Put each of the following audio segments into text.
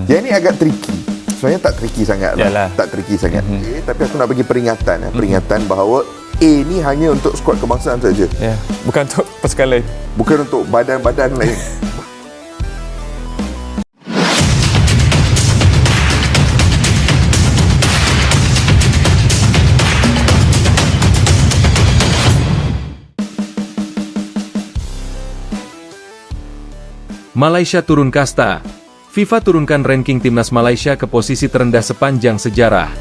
Yang ni agak tricky. Sebenarnya tak tricky sangat lah. Tak tricky sangat. Okay, tapi aku nak bagi peringatan. Peringatan bahawa A ni hanya untuk skuad kebangsaan saja. Bukan untuk pasukan lain. Bukan untuk badan-badan lain. Malaysia turun kasta. FIFA turunkan ranking timnas Malaysia ke posisi terendah sepanjang sejarah.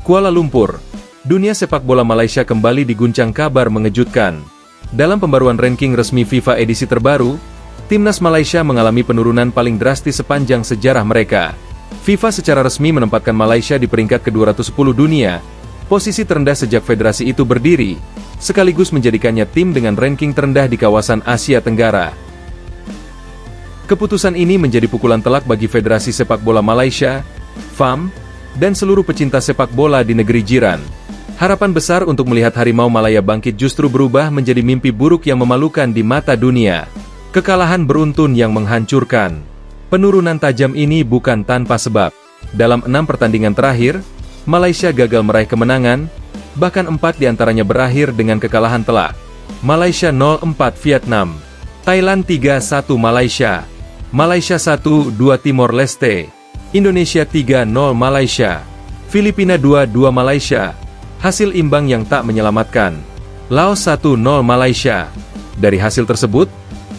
Kuala Lumpur. Dunia sepak bola Malaysia kembali diguncang kabar mengejutkan. Dalam pembaruan ranking resmi FIFA edisi terbaru, timnas Malaysia mengalami penurunan paling drastis sepanjang sejarah mereka. FIFA secara resmi menempatkan Malaysia di peringkat ke-210 dunia, posisi terendah sejak federasi itu berdiri, sekaligus menjadikannya tim dengan ranking terendah di kawasan Asia Tenggara. Keputusan ini menjadi pukulan telak bagi Federasi Sepak Bola Malaysia, FAM, dan seluruh pecinta sepak bola di negeri jiran. Harapan besar untuk melihat Harimau Malaya bangkit justru berubah menjadi mimpi buruk yang memalukan di mata dunia. Kekalahan beruntun yang menghancurkan. Penurunan tajam ini bukan tanpa sebab. Dalam 6 pertandingan terakhir, Malaysia gagal meraih kemenangan, bahkan 4 diantaranya berakhir dengan kekalahan telak. Malaysia 0-4 Vietnam, Thailand 3-1 Malaysia, Malaysia 1-2 Timor Leste, Indonesia 3-0 Malaysia, Filipina 2-2 Malaysia, hasil imbang yang tak menyelamatkan. Laos 1-0 Malaysia. Dari hasil tersebut,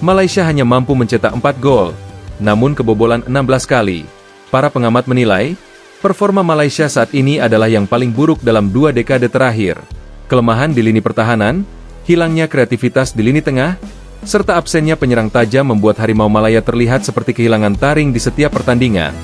Malaysia hanya mampu mencetak 4 gol, namun kebobolan 16 kali. Para pengamat menilai, performa Malaysia saat ini adalah yang paling buruk dalam 2 dekade terakhir. Kelemahan di lini pertahanan, hilangnya kreativitas di lini tengah, serta absennya penyerang tajam membuat Harimau Malaya terlihat seperti kehilangan taring di setiap pertandingan.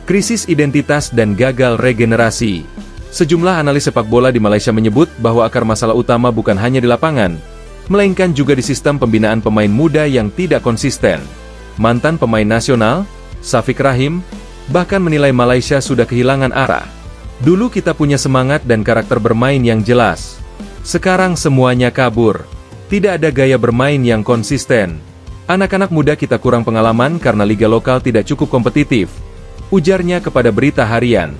Krisis identitas dan gagal regenerasi. Sejumlah analis sepak bola di Malaysia menyebut bahwa akar masalah utama bukan hanya di lapangan, melainkan juga di sistem pembinaan pemain muda yang tidak konsisten. Mantan pemain nasional, Syafiq Rahim, bahkan menilai Malaysia sudah kehilangan arah. Dulu kita punya semangat dan karakter bermain yang jelas. Sekarang semuanya kabur. Tidak ada gaya bermain yang konsisten. Anak-anak muda kita kurang pengalaman karena liga lokal tidak cukup kompetitif, ujarnya kepada Berita Harian.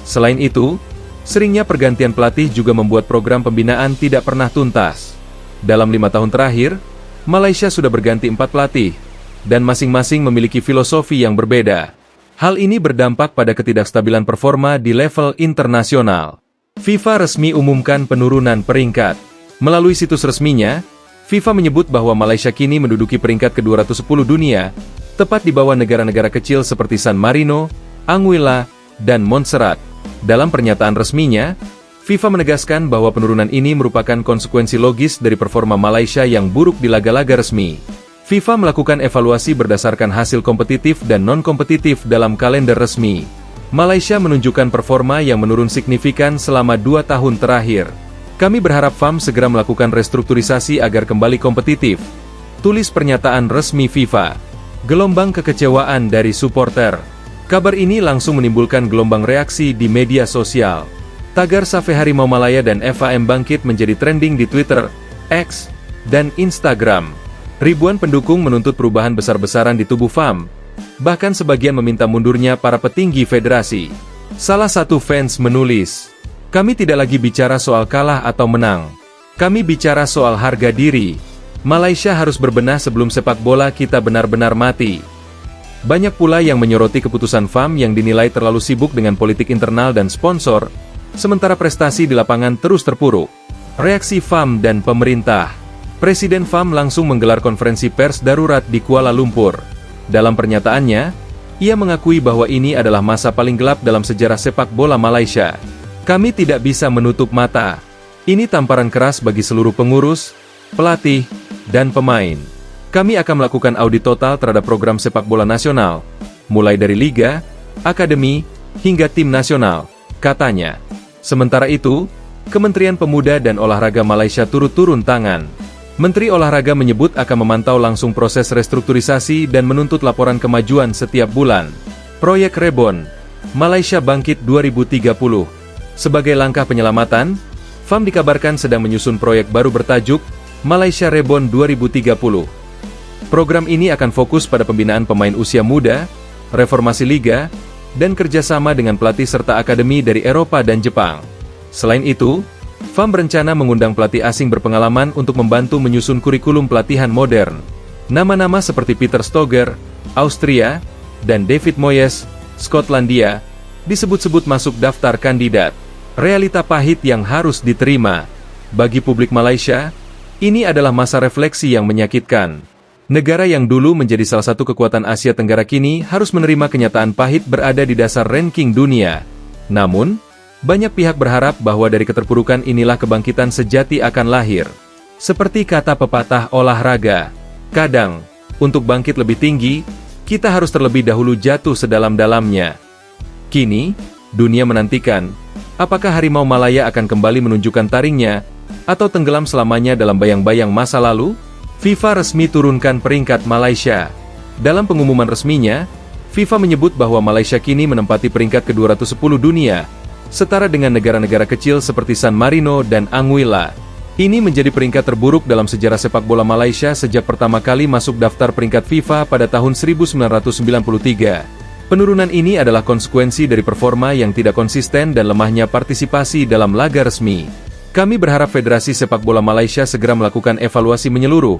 Selain itu, seringnya pergantian pelatih juga membuat program pembinaan tidak pernah tuntas. Dalam 5 tahun terakhir, Malaysia sudah berganti 4 pelatih, dan masing-masing memiliki filosofi yang berbeda. Hal ini berdampak pada ketidakstabilan performa di level internasional. FIFA resmi umumkan penurunan peringkat. Melalui situs resminya, FIFA menyebut bahwa Malaysia kini menduduki peringkat ke-210 dunia, tepat di bawah negara-negara kecil seperti San Marino, Anguilla, dan Montserrat. Dalam pernyataan resminya, FIFA menegaskan bahwa penurunan ini merupakan konsekuensi logis dari performa Malaysia yang buruk di laga-laga resmi. FIFA melakukan evaluasi berdasarkan hasil kompetitif dan non-kompetitif dalam kalender resmi. Malaysia menunjukkan performa yang menurun signifikan selama 2 tahun terakhir. Kami berharap FAM segera melakukan restrukturisasi agar kembali kompetitif, tulis pernyataan resmi FIFA. Gelombang kekecewaan dari supporter. Kabar ini langsung menimbulkan gelombang reaksi di media sosial. Tagar Save Harimau Malaya dan FAM bangkit menjadi trending di Twitter, X, dan Instagram. Ribuan pendukung menuntut perubahan besar-besaran di tubuh FAM. Bahkan sebagian meminta mundurnya para petinggi federasi. Salah satu fans menulis, "Kami tidak lagi bicara soal kalah atau menang. Kami bicara soal harga diri. Malaysia harus berbenah sebelum sepak bola kita benar-benar mati." Banyak pula yang menyoroti keputusan FAM yang dinilai terlalu sibuk dengan politik internal dan sponsor, sementara prestasi di lapangan terus terpuruk. Reaksi FAM dan pemerintah. Presiden FAM langsung menggelar konferensi pers darurat di Kuala Lumpur. Dalam pernyataannya, ia mengakui bahwa ini adalah masa paling gelap dalam sejarah sepak bola Malaysia. Kami tidak bisa menutup mata. Ini tamparan keras bagi seluruh pengurus, pelatih, dan pemain. Kami akan melakukan audit total terhadap program sepak bola nasional, mulai dari liga, akademi, hingga tim nasional, katanya. Sementara itu, Kementerian Pemuda dan Olahraga Malaysia turut turun tangan. Menteri Olahraga menyebut akan memantau langsung proses restrukturisasi dan menuntut laporan kemajuan setiap bulan. Proyek Rebon. Malaysia Bangkit 2030. Sebagai langkah penyelamatan, FAM dikabarkan sedang menyusun proyek baru bertajuk Malaysia Reborn 2030. Program ini akan fokus pada pembinaan pemain usia muda, reformasi liga, dan kerjasama dengan pelatih serta akademi dari Eropa dan Jepang. Selain itu, FAM berencana mengundang pelatih asing berpengalaman untuk membantu menyusun kurikulum pelatihan modern. Nama-nama seperti Peter Stoger, Austria, dan David Moyes, Skotlandia, disebut-sebut masuk daftar kandidat. Realita pahit yang harus diterima. Bagi publik Malaysia, ini adalah masa refleksi yang menyakitkan. Negara yang dulu menjadi salah satu kekuatan Asia Tenggara kini harus menerima kenyataan pahit berada di dasar ranking dunia. Namun, banyak pihak berharap bahwa dari keterpurukan inilah kebangkitan sejati akan lahir. Seperti kata pepatah olahraga, kadang, untuk bangkit lebih tinggi, kita harus terlebih dahulu jatuh sedalam-dalamnya. Kini, dunia menantikan, apakah Harimau Malaya akan kembali menunjukkan taringnya, atau tenggelam selamanya dalam bayang-bayang masa lalu? FIFA resmi turunkan peringkat Malaysia. Dalam pengumuman resminya, FIFA menyebut bahwa Malaysia kini menempati peringkat ke-210 dunia, setara dengan negara-negara kecil seperti San Marino dan Anguilla. Ini menjadi peringkat terburuk dalam sejarah sepak bola Malaysia sejak pertama kali masuk daftar peringkat FIFA pada tahun 1993. Penurunan ini adalah konsekuensi dari performa yang tidak konsisten dan lemahnya partisipasi dalam laga resmi. Kami berharap Federasi Sepak Bola Malaysia segera melakukan evaluasi menyeluruh.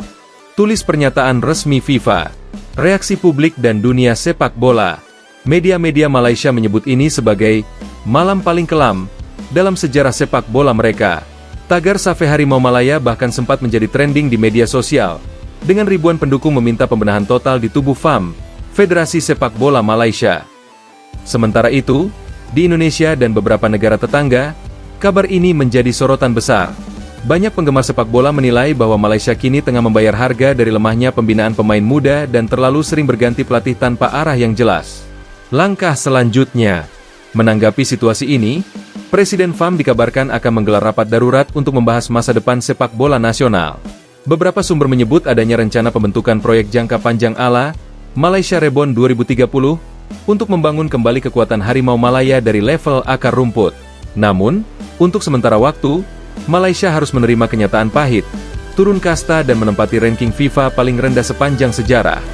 Tulis pernyataan resmi FIFA. Reaksi publik dan dunia sepak bola. Media-media Malaysia menyebut ini sebagai malam paling kelam dalam sejarah sepak bola mereka. Tagar Safe Harimau Malaya bahkan sempat menjadi trending di media sosial, dengan ribuan pendukung meminta pembenahan total di tubuh FAM, Federasi Sepak Bola Malaysia. Sementara itu, di Indonesia dan beberapa negara tetangga, kabar ini menjadi sorotan besar. Banyak penggemar sepak bola menilai bahwa Malaysia kini tengah membayar harga dari lemahnya pembinaan pemain muda dan terlalu sering berganti pelatih tanpa arah yang jelas. Langkah selanjutnya, menanggapi situasi ini, Presiden FAM dikabarkan akan menggelar rapat darurat untuk membahas masa depan sepak bola nasional. Beberapa sumber menyebut adanya rencana pembentukan proyek jangka panjang ala Malaysia Reborn 2030 untuk membangun kembali kekuatan Harimau Malaya dari level akar rumput. Namun, untuk sementara waktu, Malaysia harus menerima kenyataan pahit, turun kasta dan menempati ranking FIFA paling rendah sepanjang sejarah.